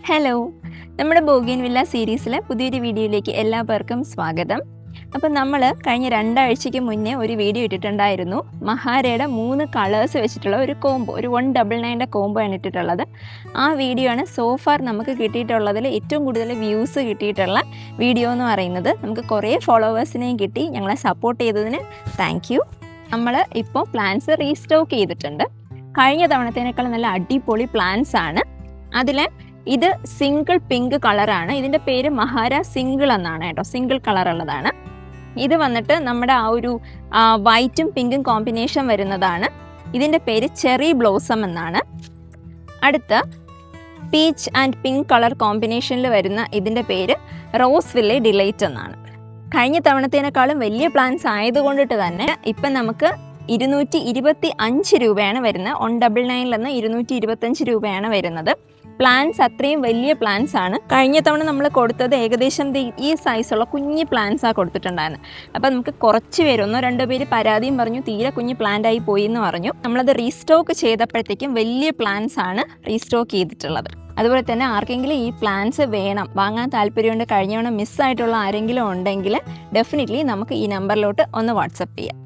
Hello, നമ്മുടെ ബോഗെയിൻവില്ല സീരീസിലെ പുതിയൊരു വീഡിയോയിലേക്ക് എല്ലാവർക്കും സ്വാഗതം. അപ്പം നമ്മൾ കഴിഞ്ഞ 2 ആഴ്ചയ്ക്ക് മുന്നേ ഒരു വീഡിയോ ഇട്ടിട്ടുണ്ടായിരുന്നു. മഹാരയുടെ 3 കളേഴ്സ് വെച്ചിട്ടുള്ള ഒരു കോംബോ, ഒരു 199ൻ്റെ കോംബോ ആണ് ഇട്ടിട്ടുള്ളത്. ആ വീഡിയോ ആണ് സോഫാർ നമുക്ക് കിട്ടിയിട്ടുള്ളതിൽ ഏറ്റവും കൂടുതൽ വ്യൂസ് കിട്ടിയിട്ടുള്ള വീഡിയോ എന്ന് പറയുന്നത്. നമുക്ക് കുറേ ഫോളോവേഴ്സിനെയും കിട്ടി. ഞങ്ങളെ സപ്പോർട്ട് ചെയ്തതിന് താങ്ക് യു. നമ്മൾ ഇപ്പോൾ പ്ലാൻസ് റീസ്റ്റോക്ക് ചെയ്തിട്ടുണ്ട്. കഴിഞ്ഞ തവണത്തേനേക്കാൾ നല്ല അടിപൊളി പ്ലാൻസ് ആണ്. അതിൽ ഇത് സിംഗിൾ പിങ്ക് കളറാണ്. ഇതിൻ്റെ പേര് മഹാര സിംഗിൾ എന്നാണ് കേട്ടോ, സിംഗിൾ കളർ ഉള്ളതാണ്. ഇത് വന്നിട്ട് നമ്മുടെ ആ ഒരു വൈറ്റും പിങ്കും കോമ്പിനേഷൻ വരുന്നതാണ്. ഇതിൻ്റെ പേര് ചെറി ബ്ലോസം എന്നാണ്. അടുത്ത പീച്ച് ആൻഡ് പിങ്ക് കളർ കോമ്പിനേഷനിൽ വരുന്ന ഇതിൻ്റെ പേര് റോസ് വില്ലേ ഡിലൈറ്റ് എന്നാണ്. കഴിഞ്ഞ തവണത്തേനേക്കാളും വലിയ പ്ലാൻസ് ആയതുകൊണ്ടിട്ട് തന്നെ ഇപ്പം നമുക്ക് 225 രൂപയാണ് വരുന്നത്. 199 നിന്ന് 225 രൂപയാണ് വരുന്നത്. പ്ലാൻസ് അത്രയും വലിയ പ്ലാൻസ് ആണ്. കഴിഞ്ഞ തവണ നമ്മൾ കൊടുത്തത് ഏകദേശം ഈ സൈസുള്ള കുഞ്ഞ് പ്ലാൻസാണ് കൊടുത്തിട്ടുണ്ടായിരുന്നത്. അപ്പോൾ നമുക്ക് കുറച്ച് പേര് 1-2 പേര് പരാതിയും പറഞ്ഞു, തീരെ കുഞ്ഞ് പ്ലാന്റായി പോയി എന്ന് പറഞ്ഞു. നമ്മളത് റീസ്റ്റോക്ക് ചെയ്തപ്പോഴത്തേക്കും വലിയ പ്ലാൻസ് ആണ് റീസ്റ്റോക്ക് ചെയ്തിട്ടുള്ളത്. അതുപോലെ തന്നെ ആർക്കെങ്കിലും ഈ പ്ലാൻസ് വേണം, വാങ്ങാൻ താല്പര്യമുണ്ട്, കഴിഞ്ഞ തവണ മിസ്സായിട്ടുള്ള ആരെങ്കിലും ഉണ്ടെങ്കിൽ ഡെഫിനറ്റ്ലി നമുക്ക് ഈ നമ്പറിലോട്ട് ഒന്ന് വാട്സപ്പ് ചെയ്യാം.